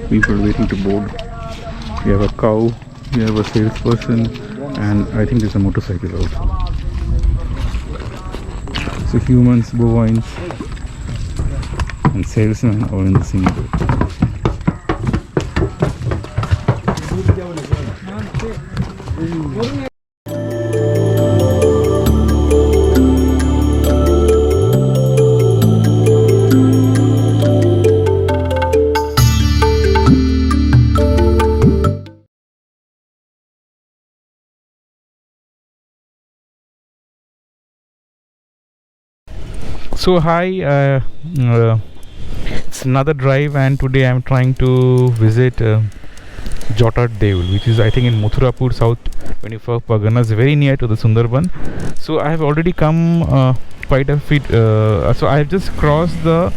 people waiting to board. We have a cow, we have a salesperson, and I think there's a motorcycle also. So humans, bovines, and salesmen all in the same boat. So hi, it's another drive, and today I'm trying to visit Jotad Deul, which is I think in Mathurapur, South 24 Parganas, very near to the Sundarban. So I have already come quite a bit. So I have just crossed the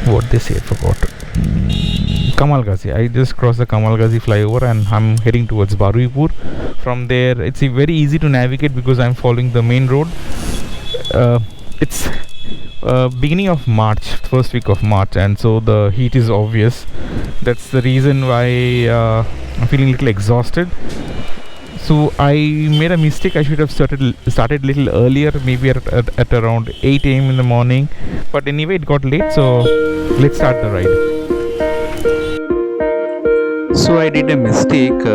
what they say, I forgot. Kamal Ghazi. I just crossed the Kamal Ghazi flyover and I'm heading towards Baruipur. From there, it's very easy to navigate because I'm following the main road. It's beginning of March, first week of March, and so the heat is obvious. That's the reason why I'm feeling a little exhausted. So I made a mistake. I should have started a little earlier, maybe at around 8 a.m. in the morning. But anyway, it got late, so let's start the ride. So I did a mistake.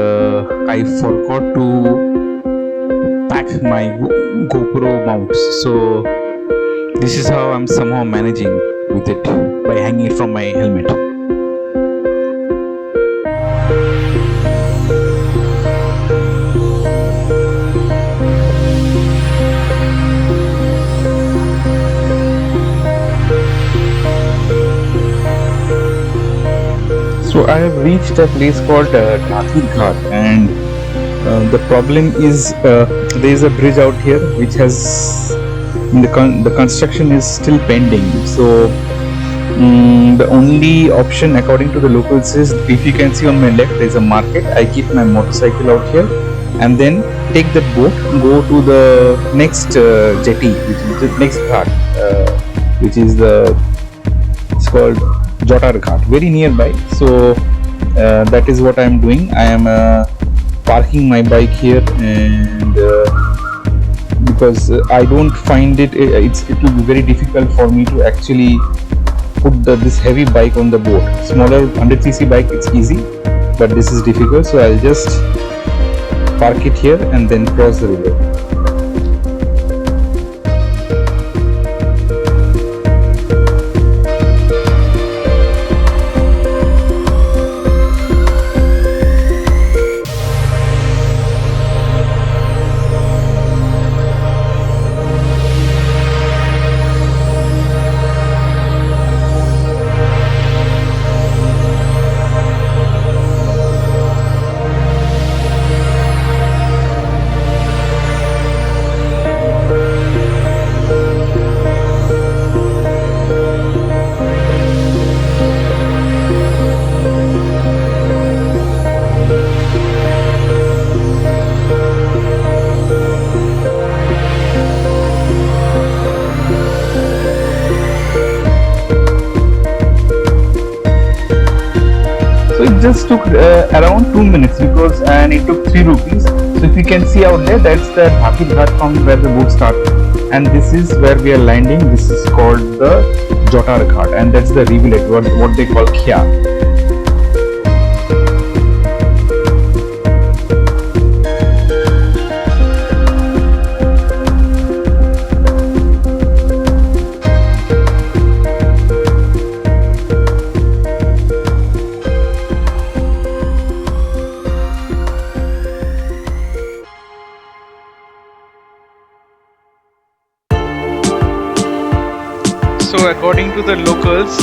I forgot to pack my GoPro mounts. So this is how I'm somehow managing with it, by hanging it from my helmet. So I have reached a place called Dhatir Ghat, and the problem is there is a bridge out here which has the construction is still pending. So the only option according to the locals is, if you can see on my left there is a market. I keep my motorcycle out here and then take the boat, go to the next jetty, which is the next ghat, which is it's called Jotar Ghat, very nearby. So that is what I am doing. I am parking my bike here, and because I don't find it will be very difficult for me to actually put this heavy bike on the boat. Smaller 100cc bike, it's easy, but this is difficult. So I'll just park it here and then cross the river. Just took around 2 minutes and it took 3 rupees. So if you can see out there, that's the Dhatir Ghat from where the boat starts, and this is where we are landing. This is called the Jotar Ghat, and that's the rivulet, what they call Khya. So according to the locals,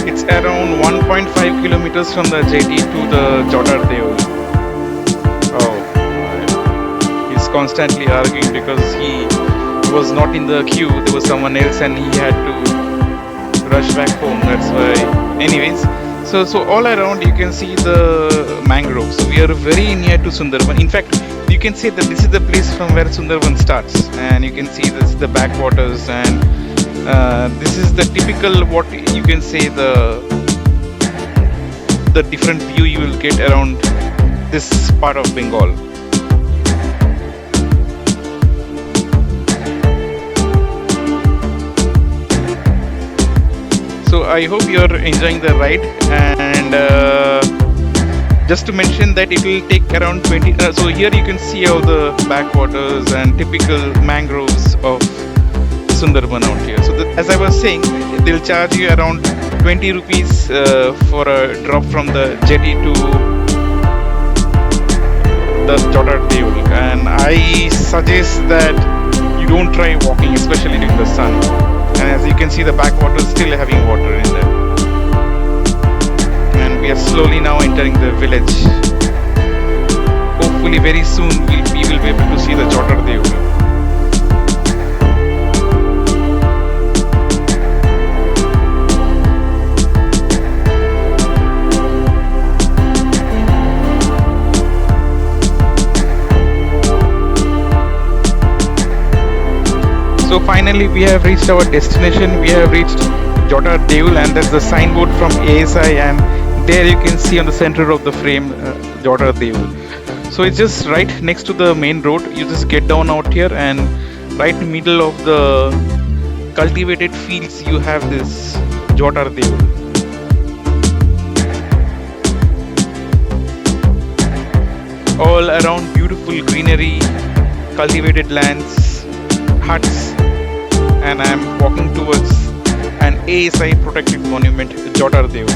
it's around 1.5 kilometers from the jetty to the Jotar Deul. Oh, he's constantly arguing because he was not in the queue. There was someone else and he had to rush back home. That's why. Anyways, so all around you can see the mangroves. So we are very near to Sundarban. In fact, you can see that this is the place from where Sundarban starts, and you can see this the backwaters, and this is the typical, what you can say, the the different view you will get around this part of Bengal. So I hope you're enjoying the ride, and just to mention that it will take around 20. So here you can see all the backwaters and typical mangroves of Sundarban out here. So as I was saying, they'll charge you around 20 rupees for a drop from the jetty to the Jodar Deul, and I suggest that you don't try walking, especially during the sun. And as you can see, the backwater is still having water in there. And we are slowly now entering the village. Hopefully very soon we will be able to see the Jodar Deul. So finally we have reached our destination. We have reached Jodar Deul, and that's the signboard from ASI, and there you can see on the center of the frame Jodar Deul. So it's just right next to the main road. You just get down out here, and right in the middle of the cultivated fields you have this Jodar Deul. All around beautiful greenery, cultivated lands, huts, and I am walking towards an ASI protected monument, Jodar Deul.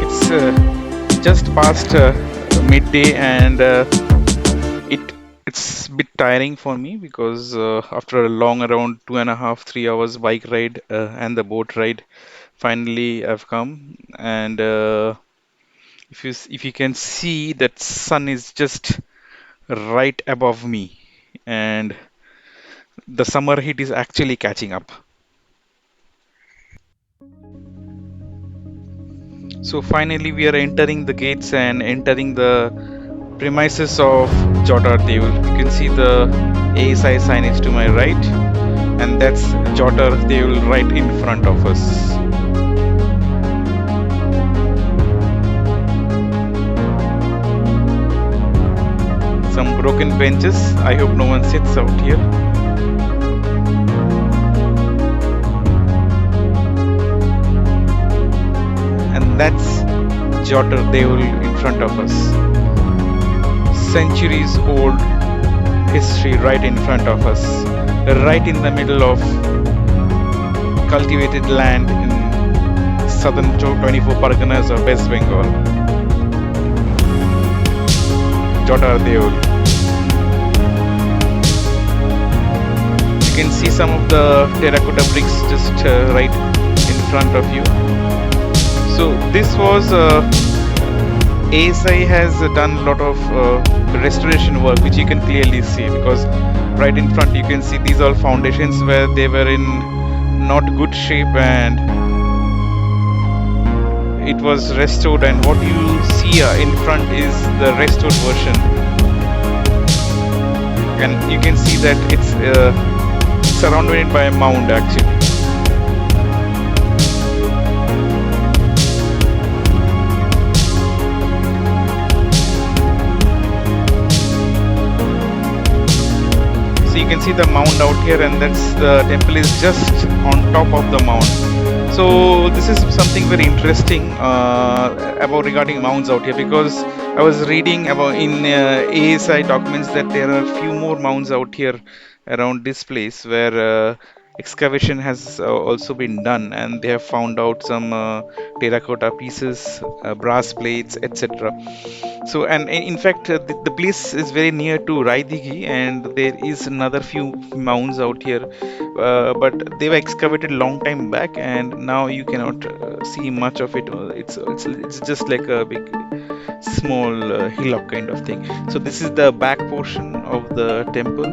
It's just past midday, and it's a bit tiring for me because after a long around 2.5-3 hours bike ride and the boat ride, finally I've come. And if you can see, that sun is just right above me, and the summer heat is actually catching up. So finally we are entering the gates and entering the premises of Jodar Deul. You can see the ASI signage to my right, and that's Jodar Deul right in front of us. Some broken benches. I hope no one sits out here. And that's Jodar Deul in front of us. Centuries old history right in front of us, right in the middle of cultivated land in southern 24 Parganas of West Bengal. Jodar Deul. You can see some of the terracotta bricks just right in front of you. So this was ASI has done a lot of restoration work, which you can clearly see, because right in front you can see these are foundations where they were in not good shape, and it was restored, and what you see in front is the restored version, and you can see that it's surrounded by a mound actually. So you can see the mound out here, and that's the temple is just on top of the mound. So this is something very interesting about regarding mounds out here, because I was reading about in ASI documents that there are a few more mounds out here around this place where excavation has also been done, and they have found out some terracotta pieces, brass plates, etc. So, and in fact, the place is very near to Raidigi, and there is another few mounds out here, but they were excavated long time back, and now you cannot see much of it. It's just like a big, small hillock kind of thing. So this is the back portion of the temple.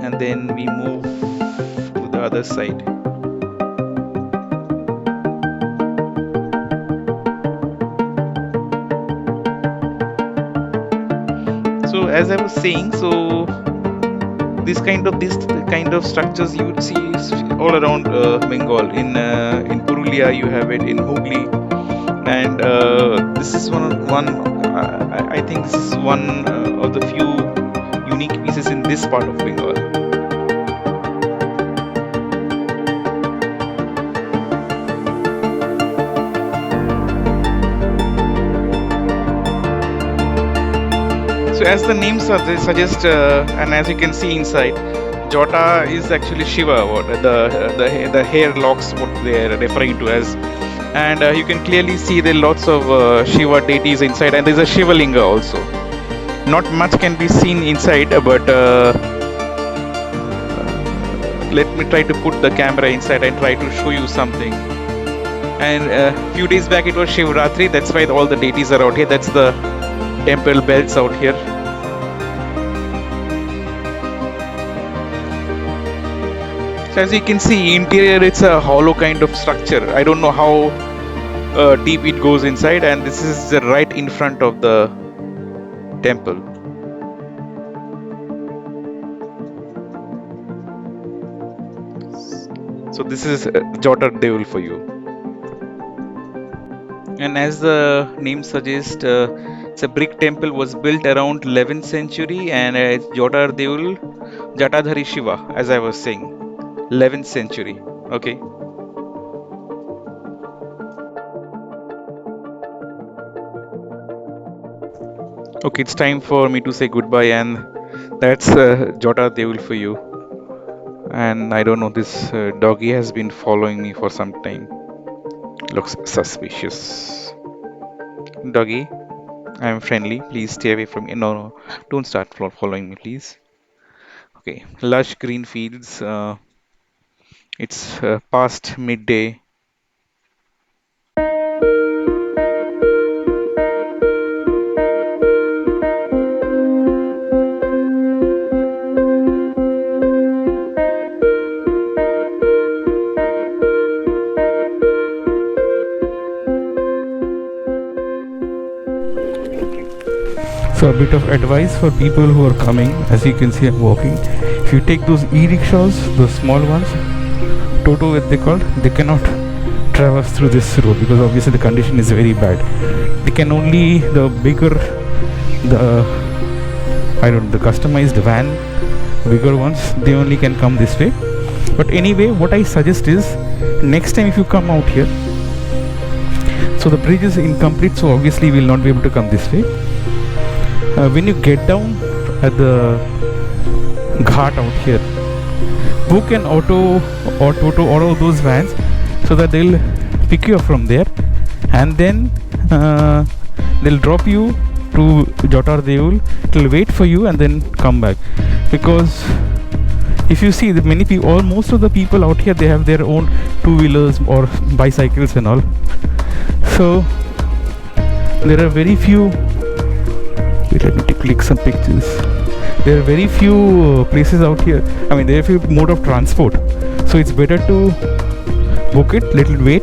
And then we move to the other side. as I was saying, so this kind of structures you would see all around Bengal. In Purulia you have it, in Hooghly, and this is one. I think this is one of the few unique pieces in this part of Bengal. So as the name suggest, and as you can see inside, Jota is actually Shiva, what the hair locks, what they are referring to as, and you can clearly see there are lots of Shiva deities inside, and there is a Shiva Linga also. Not much can be seen inside, but let me try to put the camera inside and try to show you something. And a few days back it was Shivratri, that's why all the deities are out here. That's the temple bells out here. So as you can see, interior it's a hollow kind of structure. I don't know how deep it goes inside, and this is right in front of the temple. So this is Jota Devul for you. And as the name suggests, it's a brick temple, was built around 11th century, and Jota Devul, Jatadhari Shiva, as I was saying, 11th century. Okay. Okay, it's time for me to say goodbye, and that's Jota Devul for you. And I don't know, this doggy has been following me for some time. Looks suspicious. Doggy, I'm friendly. Please stay away from me. No, don't start following me, please. Okay, lush green fields. It's past midday. So a bit of advice for people who are coming. As you can see, I'm walking. If you take those e-rickshaws, those small ones, Toto what they called, they cannot traverse through this road because obviously the condition is very bad. They can only, the bigger, the customized van, bigger ones, they only can come this way. But anyway, what I suggest is, next time if you come out here, so the bridge is incomplete, so obviously we will not be able to come this way. When you get down at the ghat out here, book an auto or Toto or all those vans so that they'll pick you up from there, and then they'll drop you to Jota Devul. It'll wait for you and then come back. Because if you see, many people, most of the people out here, they have their own two-wheelers or bicycles and all. So there are very few. Wait, let me click some pictures. There are very few places out here. I mean, there are few mode of transport. So it's better to book it, little wait,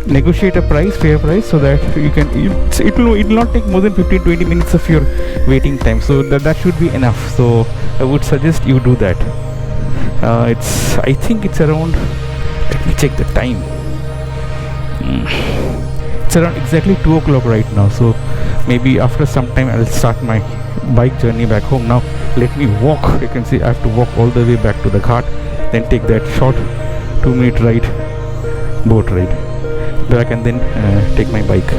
negotiate a price, fair price, so that you can. It will not take more than 15-20 minutes of your waiting time. So that should be enough. So I would suggest you do that. I think it's around. Let me check the time. It's around exactly 2 o'clock right now. So maybe after some time I'll start my bike journey back home. Now let me walk. You can see I have to walk all the way back to the ghat, then take that short 2-minute ride, boat ride back, and then take my bike.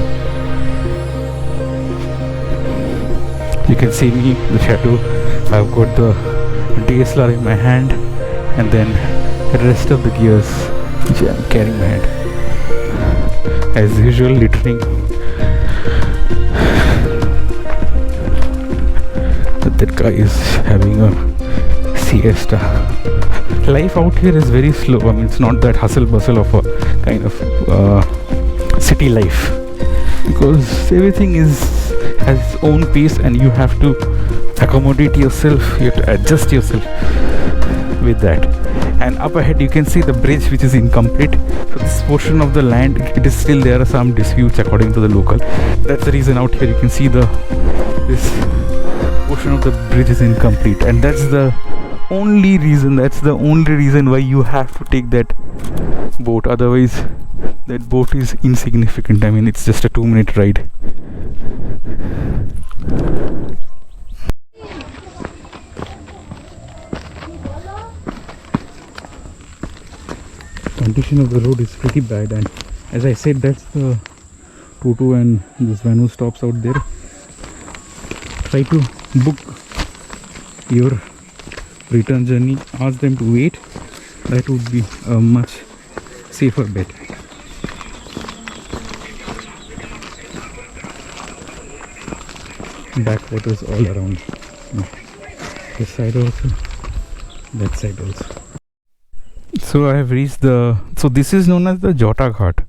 You can see me, the shadow. I've got the DSLR in my hand, and then the rest of the gears which I'm carrying in my hand. As usual, littering. That guy is having a siesta. Life out here is very slow. I mean, it's not that hustle bustle of a kind of city life, because everything has its own pace, and you have to accommodate yourself. You have to adjust yourself with that. And up ahead you can see the bridge, which is incomplete. So this portion of the land, it is still, there are some disputes according to the local. That's the reason out here you can see this portion of the bridge is incomplete, and that's the only reason why you have to take that boat. Otherwise that boat is insignificant. I mean, it's just a 2-minute ride. Condition of the road is pretty bad, and as I said, that's the Toto and this Vanu stops out there. Try to book your return journey, ask them to wait. That would be a much safer bet. Backwaters all around. This side also, that side also. So I have reached so this is known as the Jota Ghat,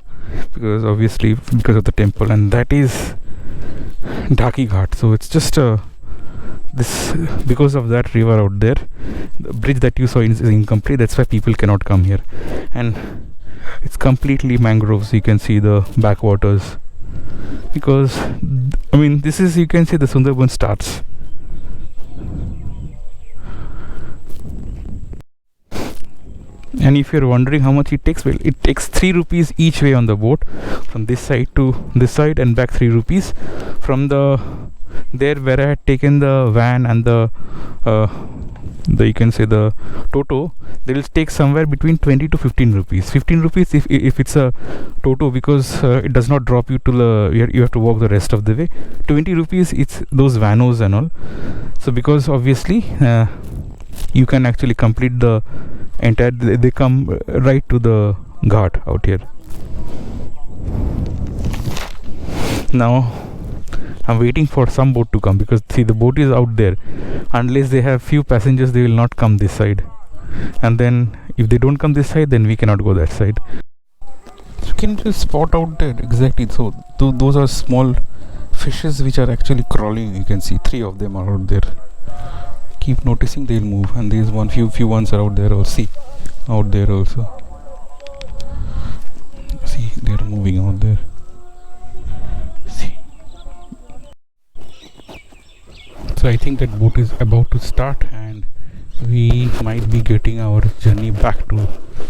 because obviously because of the temple, and that is Dhaki Ghat. So it's just this, because of that river out there, the bridge that you saw is incomplete. That's why people cannot come here, and it's completely mangroves. You can see the backwaters, because I mean, this is, you can see the Sundarban starts. And if you're wondering how much it takes, well, it takes 3 rupees each way on the boat, from this side to this side and back 3 rupees. From there where I had taken the van and the you can say the Toto, they will take somewhere between 20 to 15 rupees. 15 rupees if it's a Toto, because it does not drop you to you have to walk the rest of the way. 20 rupees it's those vanos and all. So because obviously you can actually complete the entire, they come right to the ghat out here. Now I'm waiting for some boat to come, because see, the boat is out there. Unless they have few passengers, they will not come this side, and then if they don't come this side, then we cannot go that side. So can you spot out there exactly? So those are small fishes which are actually crawling. You can see 3 of them are out there. Keep noticing, they'll move, and there's few ones are out there also. See, out there also. See, they're moving out there. See. So I think that boat is about to start, and we might be getting our journey back to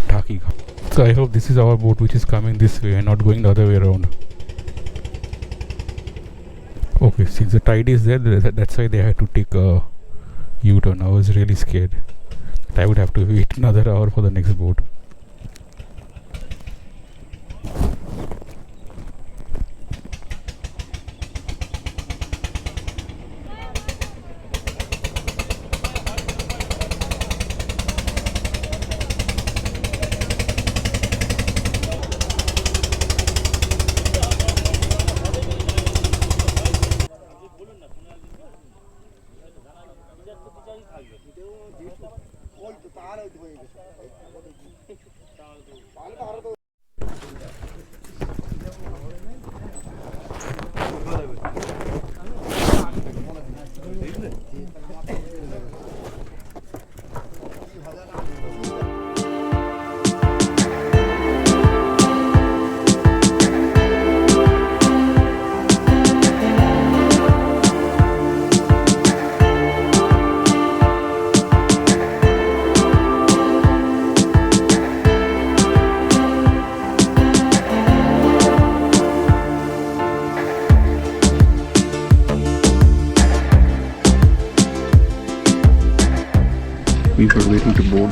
Dhaki Ghat. So I hope this is our boat which is coming this way and not going the other way around. Okay, since the tide is there, that's why they had to take a U-turn. I was really scared that I would have to wait another hour for the next boat. People waiting to board.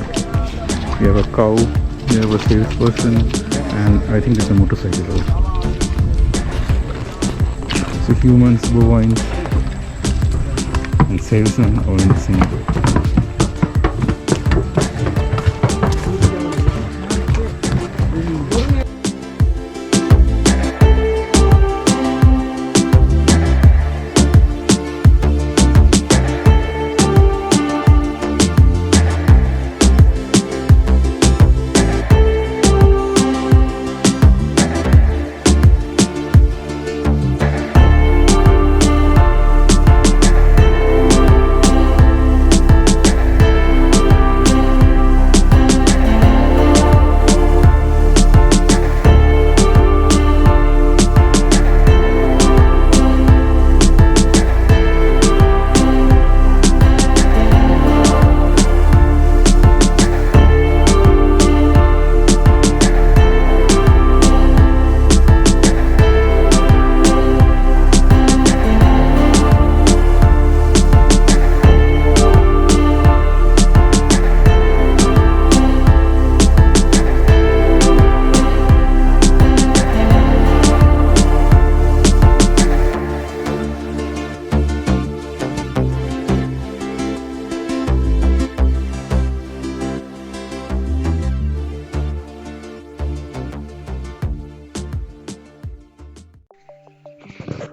We have a cow, we have a salesperson, and I think there's a motorcycle also. So humans, bovines, and salesmen all in the same boat.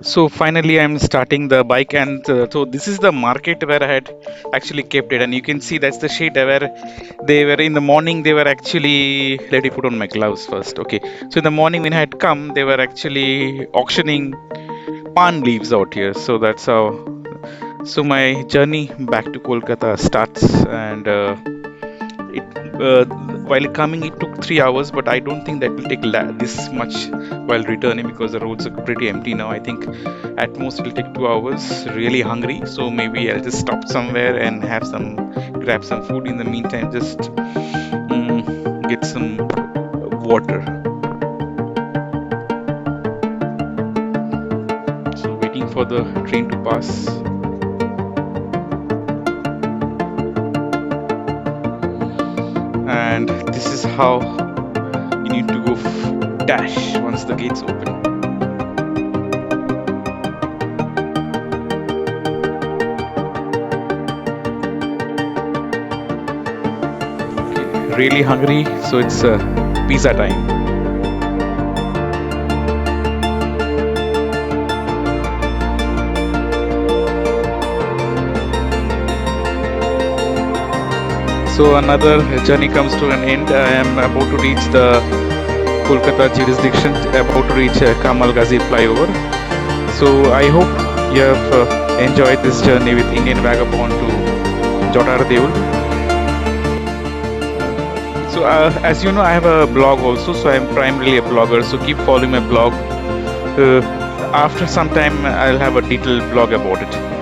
So finally, I'm starting the bike, and so this is the market where I had actually kept it, and you can see that's the shade where they were in the morning. They were actually, let me put on my gloves first. Okay, so in the morning when I had come, they were actually auctioning palm leaves out here. So that's how. So my journey back to Kolkata starts, and it while coming it took 3 hours, but I don't think that will take this much while returning, because the roads are pretty empty now. I think at most it'll take 2 hours. Really hungry, so maybe I'll just stop somewhere and grab some food in the meantime, just get some water. So waiting for the train to pass. And this is how you need to go dash once the gates open. Okay, really hungry, so it's pizza time. So another journey comes to an end. I am about to reach the Kolkata jurisdiction, about to reach Kamal Ghazi flyover. So I hope you have enjoyed this journey with Indian Vagabond to Jodar Deul. So as you know, I have a blog also, so I am primarily a blogger. So keep following my blog. After some time, I'll have a detailed blog about it.